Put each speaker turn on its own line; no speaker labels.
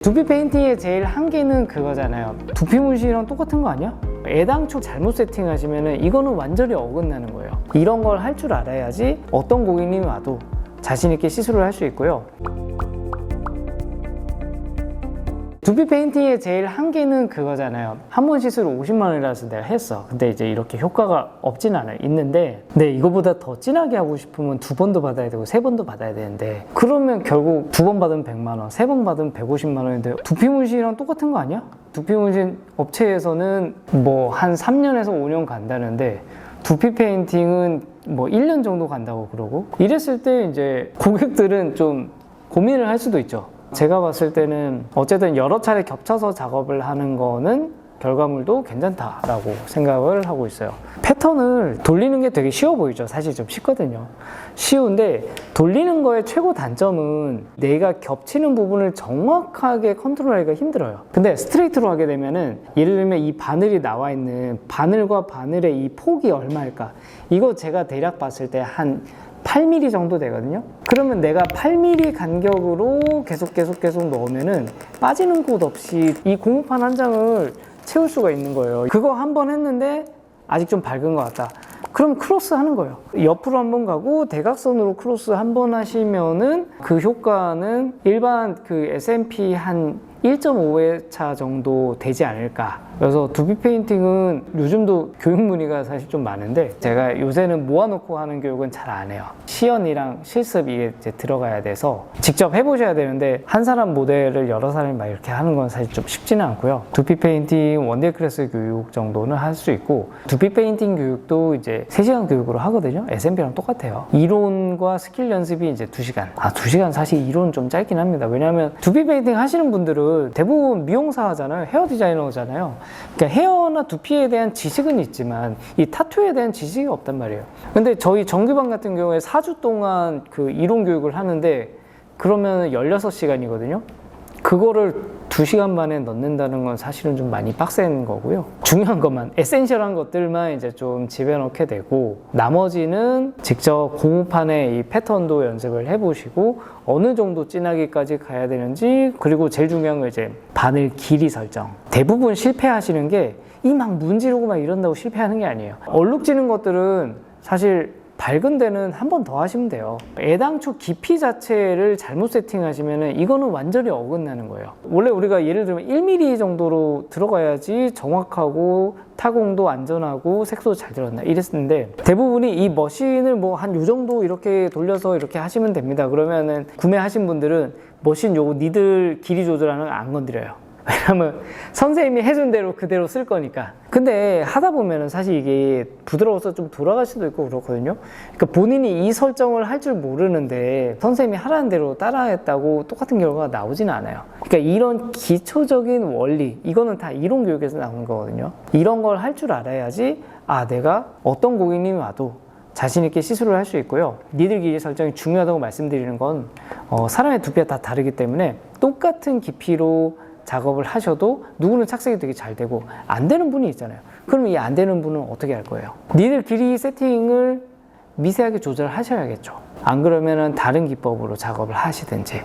두피 페인팅의 제일 한계는 그거잖아요. 두피 문신이랑 똑같은 거 아니야? 애당초 잘못 세팅하시면 이거는 완전히 어긋나는 거예요. 이런 걸 할 줄 알아야지 어떤 고객님이 와도 자신 있게 시술을 할 수 있고요. 두피 페인팅의 제일 한계는 그거잖아요. 한 번 시술을 50만 원이라서 내가 했어. 근데 이제 이렇게 효과가 없진 않아요. 있는데 근데 이거보다 더 진하게 하고 싶으면 2번도 받아야 되고 3번도 받아야 되는데 그러면 결국 2번 받으면 100만 원, 3번 받으면 150만 원인데 두피 문신이랑 똑같은 거 아니야? 두피 문신 업체에서는 뭐 한 3년에서 5년 간다는데 두피 페인팅은 뭐 1년 정도 간다고 그러고 이랬을 때 이제 고객들은 좀 고민을 할 수도 있죠. 제가 봤을 때는 어쨌든 여러 차례 겹쳐서 작업을 하는 거는 결과물도 괜찮다라고 생각을 하고 있어요. 패턴을 돌리는 게 되게 쉬워 보이죠. 사실 좀 쉽거든요. 쉬운데 돌리는 거의 최고 단점은 내가 겹치는 부분을 정확하게 컨트롤하기가 힘들어요. 근데 스트레이트로 하게 되면은 예를 들면 이 바늘이 나와 있는 바늘과 바늘의 이 폭이 얼마일까? 이거 제가 대략 봤을 때 한 8mm 정도 되거든요. 그러면 내가 8mm 간격으로 계속 넣으면은 빠지는 곳 없이 이 고무판 한 장을 채울 수가 있는 거예요. 그거 한 번 했는데 아직 좀 밝은 것 같다. 그럼 크로스 하는 거예요. 옆으로 한 번 가고 대각선으로 크로스 한 번 하시면은 그 효과는 일반 그 S&P 한 1.5회차 정도 되지 않을까. 그래서 두피 페인팅은 요즘도 교육 문의가 사실 좀 많은데 제가 요새는 모아놓고 하는 교육은 잘 안 해요. 시연이랑 실습 이게 이제 들어가야 돼서 직접 해보셔야 되는데 한 사람 모델을 여러 사람이 막 이렇게 하는 건 사실 좀 쉽지는 않고요. 두피 페인팅 원데이 클래스 교육 정도는 할 수 있고 두피 페인팅 교육도 이제 3시간 교육으로 하거든요. S&P랑 똑같아요. 이론과 스킬 연습이 이제 2시간. 2시간 사실 이론 좀 짧긴 합니다. 왜냐하면 두피 페인팅 하시는 분들은 대부분 미용사 하잖아요. 헤어 디자이너잖아요. 그러니까 헤어나 두피에 대한 지식은 있지만 이 타투에 대한 지식이 없단 말이에요. 근데 저희 정규반 같은 경우에 4주 동안 그 이론 교육을 하는데 그러면 16시간이거든요. 그거를 2시간 만에 넣는다는 건 사실은 좀 많이 빡센 거고요. 중요한 것만, 에센셜한 것들만 이제 좀 집어넣게 되고 나머지는 직접 고무판에 이 패턴도 연습을 해보시고 어느 정도 진하기까지 가야 되는지 그리고 제일 중요한 건 이제 바늘 길이 설정. 대부분 실패하시는 게 이 막 문지르고 막 이런다고 실패하는 게 아니에요. 얼룩지는 것들은 사실 밝은 데는 한 번 더 하시면 돼요. 애당초 깊이 자체를 잘못 세팅하시면 이거는 완전히 어긋나는 거예요. 원래 우리가 예를 들면 1mm 정도로 들어가야지 정확하고 타공도 안전하고 색소도 잘 들어간다 이랬는데 대부분이 이 머신을 뭐 한 요 정도 이렇게 돌려서 이렇게 하시면 됩니다. 그러면은 구매하신 분들은 머신 요거 니들 길이 조절하는 거 안 건드려요. 왜냐면 선생님이 해준 대로 그대로 쓸 거니까. 근데 하다 보면은 사실 이게 부드러워서 좀 돌아갈 수도 있고 그렇거든요. 그러니까 본인이 이 설정을 할 줄 모르는데 선생님이 하라는 대로 따라했다고 똑같은 결과가 나오지는 않아요. 그러니까 이런 기초적인 원리, 이거는 다 이론 교육에서 나오는 거거든요. 이런 걸 할 줄 알아야지 내가 어떤 고객님이 와도 자신 있게 시술을 할 수 있고요. 니들 길이 설정이 중요하다고 말씀드리는 건 사람의 두피가 다 다르기 때문에 똑같은 깊이로 작업을 하셔도 누구는 착색이 되게 잘 되고 안 되는 분이 있잖아요. 그럼 이 안 되는 분은 어떻게 할 거예요? 니들 길이 세팅을 미세하게 조절하셔야겠죠. 안 그러면은 다른 기법으로 작업을 하시든지